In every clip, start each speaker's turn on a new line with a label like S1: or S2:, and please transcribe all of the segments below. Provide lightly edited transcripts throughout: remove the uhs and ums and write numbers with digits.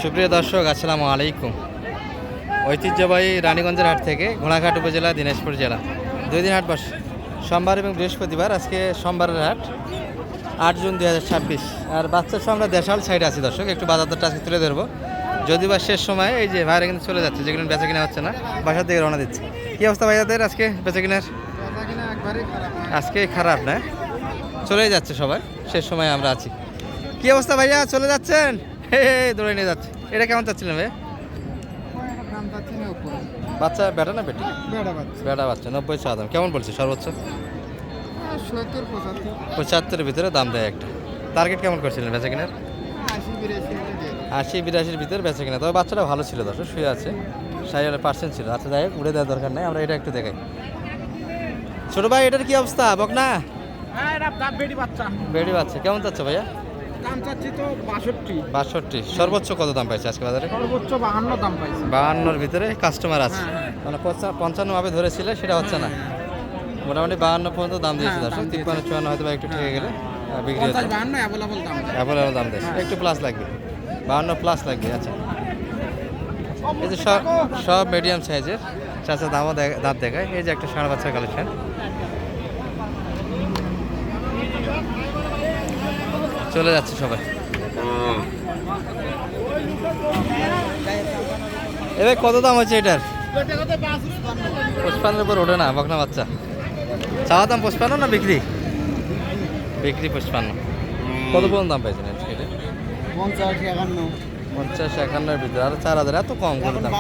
S1: সুপ্রিয় দর্শক, আসসালামু আলাইকুম। ঐতিহ্যবাহী রানীগঞ্জের হাট থেকে ঘোড়াঘাট উপজেলা, দিনাজপুর জেলা, 2 দিন হাট বসে, সোমবার এবং বৃহস্পতিবার। আজকে সোমবারের হাট 8 জুন 2026। আর বাচ্চার সহ আমরা দেশাল সাইডে আছি দর্শক, একটু বাজার দরটা আজকে তুলে ধরবো। যদি বা শেষ সময় এই যে ভাইরা কিন্তু চলে যাচ্ছে, যেগুলো বেচা কিনা হচ্ছে না, বাসার দিকে রওনা দিচ্ছে। কী অবস্থা ভাইয়াদের আজকে বেচা কিনার? আজকে খারাপ না, চলেই যাচ্ছে সবাই, শেষ সময় আমরা আছি। কী অবস্থা ভাইয়া, চলে যাচ্ছেন? হে দৌড়ে নিয়ে যাচ্ছে। এটা কেমন চাচ্ছিলেন ভাই? বাচ্চা বেটা না বেটি? বেটা বাচ্চা, 90 চা দাম। কেমন বলছে সর্বোচ্চ? 75-75 ভিতরে দাম দেয় একটা। টার্গেট কেমন করছিলেন বেচা কিনার? 80-82 ভিতরে বেচা কিনা। তবে বাচ্চাটা ভালো ছিল দর্শক, শুয়ে আছে, 60% ছিল। আচ্ছা যাই হোক, উড়ে দেওয়ার দরকার নেই, আমরা এটা একটু দেখাই। ছোট ভাই, এটার কি অবস্থা? বকনা বেড়ি বাচ্চা কেমন চাচ্ছে ভাইয়া?
S2: দাম চাচ্ছি তো 62।
S1: সর্বোচ্চ কত দাম পাইছে আজকে বাজারে?
S2: সর্বোচ্চ 52 দাম পাইছি।
S1: 52-র ভিতরে কাস্টমার আছে, মানে 55 ভাবে ধরেছিল, সেটা হচ্ছে না। মোটামুটি 52 পর্যন্ত দাম দিয়েছে দর্শক। 53-54 হয়তো বা একটু ঠেকে গেলে বিক্রি হচ্ছে।
S2: 52 অ্যাভেলেবল দাম।
S1: অ্যাভেলেবল দাম দিয়েছে, একটু প্লাস লাগবে, 52 প্লাস লাগবে। আচ্ছা, এই যে সব মিডিয়াম সাইজের চাচা দামও দাঁত দেখায়। এই যে একটা ষাঁড় বাচ্চার কালেকশন, চলে যাচ্ছে সবাই। এবার কত দাম হচ্ছে এটার? 55 উপর ওঠে না বকনা বাচ্চা। চাওয়া দাম 55 না বিক্রি? বিক্রি 55। কত পর্যন্ত দাম পাইছেন এটা? 50-51-এর ভিতরে। আর 4000 এত কম করে দাম?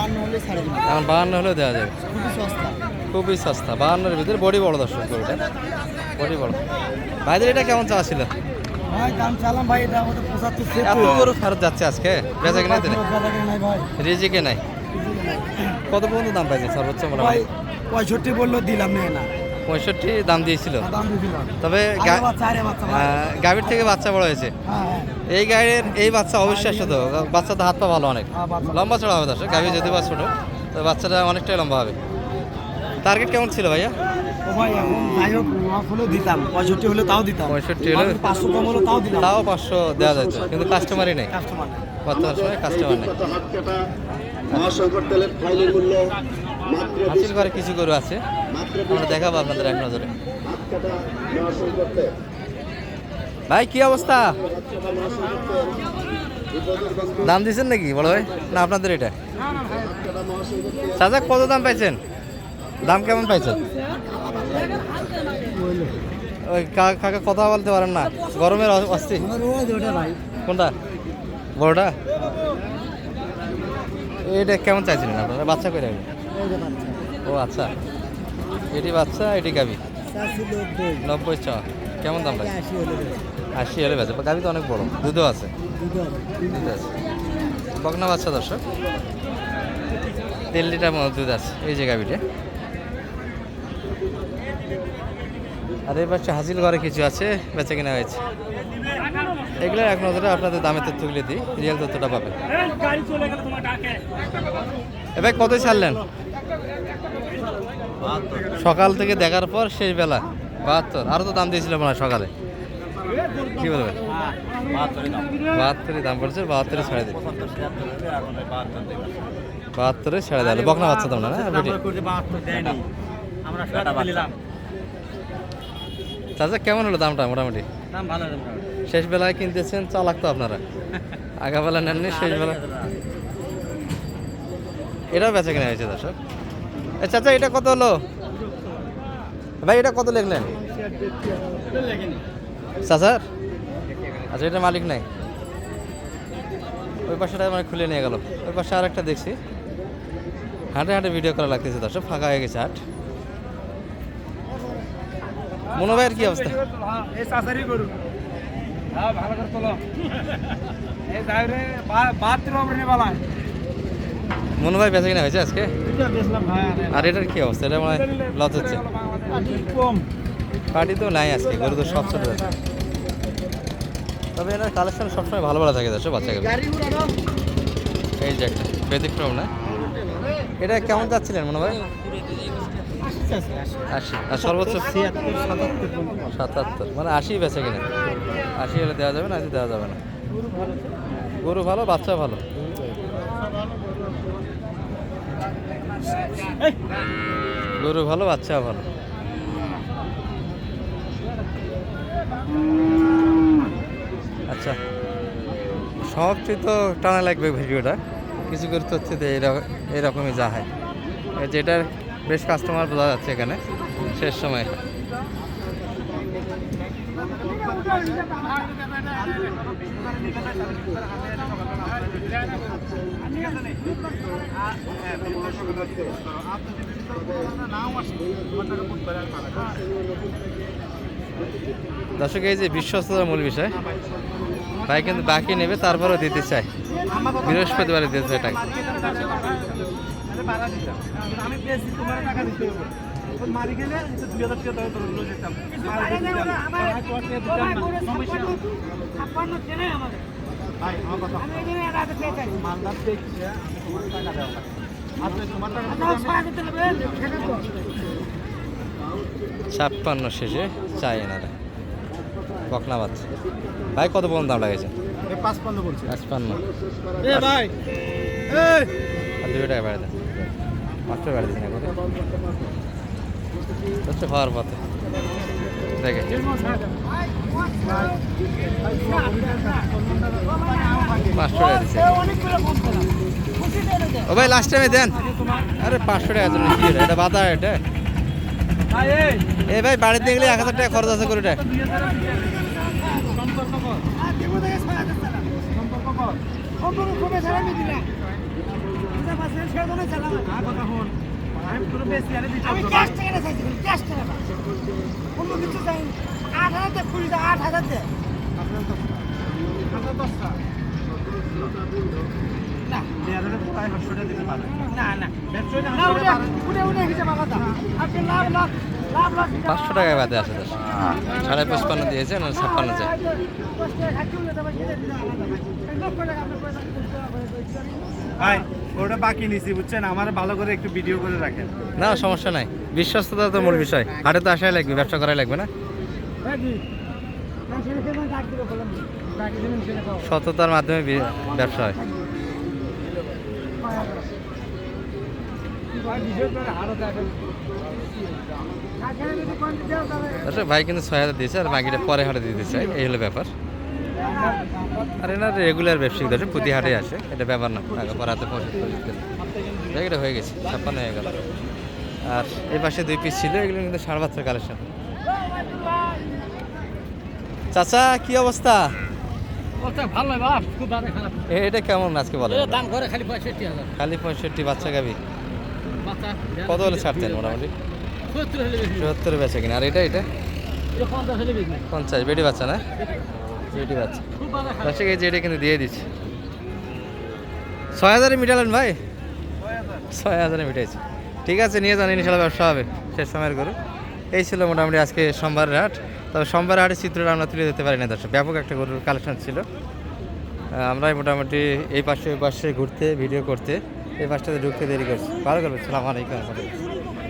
S1: এখন 52 হলেও দেওয়া যাবে, খুবই সস্তা। 52-এর ভিতরে, বডি বড় দর্শক, গরুটা বডি বড়। ভাইদের এটা কেমন চাওয়া ছিল? এত গরু ফেরত যাচ্ছে আজকে, বেচা কিনা রিজিকে নাই। কত পর্যন্ত দাম পাইছে সর্বোচ্চ? মোটামুটি
S2: 65 বললো, দিলাম না।
S1: 65 দাম দিয়েছিল। তবে গাভীর থেকে বাচ্চা বড় হয়েছে। এই গাড়ির এই বাচ্চা অবিশ্বাস্য, তো বাচ্চাটা হাত পা ভালো, অনেক লম্বা চড়া হবে দর্শক। গাভী যদি বা ছোট, তো বাচ্চাটা অনেকটাই লম্বা হবে। টার্গেট কেমন ছিল ভাইয়া?
S2: দিতাম 65 হলে তাও দিতাম।
S1: 65 হলে
S2: 500 কম হলো তাও দিতাম।
S1: তাও 500 দেওয়া যেত, কিন্তু কাস্টমারই নেই বর্তমান সময়ে, কাস্টমার নেই। হাসিল ঘরে কিছু গরু আছে, আমরা দেখাবো আপনাদের এক নজরে। ভাই কি অবস্থা, দাম দিচ্ছেন নাকি বড় ভাই? না আপনাদের এটা? চাচা কত দাম পাইছেন? দাম কেমন পাইছেন? ওই কাকা কথা বলতে পারেন না, গরমের অস্থির। কোনটা বড়টা? এটা কেমন চাইছিলেন আপনারা? বাচ্চা করে রাখবেন? ও আচ্ছা, এটি বাচ্চা, এটি গাভী। 90 চা। কেমন দাম লাগে? 80 হলে বেচে। গাভী তো অনেক বড়, দুধও আছে। বকনা বাচ্চা দর্শক, 3 লিটার মতো দুধ আছে এই যে গাভীটা। আর এই পাশে হাসিল ঘরে কিছু আছে, বেচে কিনা হয়েছে। এগুলো এক নজরে আপনাদের দামে তথ্য তুলে দিই, রিয়েল তথ্যটা পাবেন। এবার কতই ছাড়লেন সকাল থেকে দেখার পর? শেষ বেলা 72। আরও তো দাম দিয়েছিল মনে হয় সকালে, কি বলবেন? 72 দাম পড়ছে, 72 ছেড়ে দিন। 72 ছেড়ে দেওয়া বকনা বাচ্চা তোমরা না? চাচা কেমন হলো দামটা? মোটামুটি শেষ বেলায় কিনতেছেন, চালাক তো আপনারা, আগাবেলা নেননি, শেষ বেলা। এটাও বেচা কিনা হয়েছে দর্শক। চাচা এটা কত হলো ভাই? এটা কত লিখলেন চাচার? আচ্ছা, এটা মালিক নাই, ওই পাশেটা মানে খুলে নিয়ে গেল। ওই পাশে আর একটা দেখছি, হাঁটে হাঁটে ভিডিও করা লাগতেছে দর্শক, ফাঁকা হয়ে গেছে হাট। মনো ভাইয়ের কি অবস্থা? মনো ভাই বেচা কিনা হয়েছে আজকে? আর এটার কি অবস্থা? এটা মানে লস হচ্ছে, পার্টি তো নাই আজকে, গরু তো সব ছোট আছে। তবে এনার কালেকশন সবসময় ভালো ভালো থাকে দর্শক, বাচ্চাকে। এই যে একটা ব্যতিক্রম না, এটা কেমন যাচ্ছিলেন মনে ভাই? 80। আর সর্বোচ্চ 77, মানে 80 বেচে কিনা। 80 হলে দেওয়া যাবে না, 80 দেওয়া যাবে না। গরু ভালো, বাচ্চা ভালো। গরু ভালো, বাচ্চা ভালো। আচ্ছা, সবচেয়ে তো টানা লাগবে ভিডিওটা, কিছু করে তথ্যতে এইরকমই যা হয়। যেটার বেশ কাস্টমার বোঝা যাচ্ছে এখানে শেষ সময়। দর্শক, এই যে বিশ্বস্ততার মূল বিষয়, ভাই কিন্তু বাকি নেবে তারপরেও দিতে চাই, বৃহস্পতিবারে দিতে চাই টাকা। ছাপ্পান্ন শেষে চাই এনারা বকনা বাচ্চা। ভাই কত পর্যন্ত দাম লাগাইছে?
S2: 55 বলছে।
S1: 55।
S2: ভাই
S1: আর 2 টাকা বাড়ে দেন, 5 টাকা বাড়ে দিন একবারে। হচ্ছে হওয়ার পথে দেখে 500 টাকা দিচ্ছে। ও ভাই লাস্ট টাইমে দেন। আরে 500 টাকা জন্য কি এটা বাধা? এটা এই ভাই বাড়িতে গেলে 1000 টাকা খরচ আছে করে এটা। পাঁচশো টাকায় বাদে আসে 55.5 দিয়েছে, 56 চাই।
S2: ভাই ওটা বাকি নিছি বুঝছেন, আমার ভালো করে একটু ভিডিও করে রাখেন।
S1: না সমস্যা নাই, বিশ্বস্ততা তো মূল বিষয়। হাটে তো আসাই লাগবে, ব্যবসা করাই লাগবে না। সততার মাধ্যমে ব্যবসা হয়। আচ্ছা, ভাই কিন্তু 6000 দিয়েছে, আর বাকিটা পরে হাটে দিতে চাই, এই হলো ব্যাপার। আর এনার রেগুলার ব্যবসায়িক দর্শক প্রতি হাটে আসে, এটা ব্যাপার না। টাকা পর হাতে 75 এটা হয়ে গেছে, 56 হয়ে গেল। আর এই পাশে 2 পিস ছিল, এগুলো কিন্তু 7.5 কালেকশন। চাচা কি অবস্থা? এটা কেমন আজকে বলে? খালি 65 বাচ্চা গাবি কত হলে ছাড়তেন? মোটামুটি 74 বেচা কিনা। আর এটা 50 বেটি বাচ্চা না? বেটি বাচ্চা দর্শক, এই যে এটা কিন্তু দিয়ে দিচ্ছি 6000-এ মিটালেন ভাই, 6000-এ মিটাইছে। ঠিক আছে, নিয়ে যান, ইনশাল্লাহ ব্যবসা হবে। শেষ সময়ের গরু এই ছিল মোটামুটি আজকে সোমবারের হাট। তবে সোমবার হাটের চিত্রটা আমরা তুলে দিতে পারি না দর্শক, ব্যাপক একটা গরুর কালেকশন ছিল। আমরাই মোটামুটি এই পাশে ঘুরতে ভিডিও করতে এই পাশটাতে ঢুকতে দেরি করছি। ভালো করবে। সালাম আলাইকুম।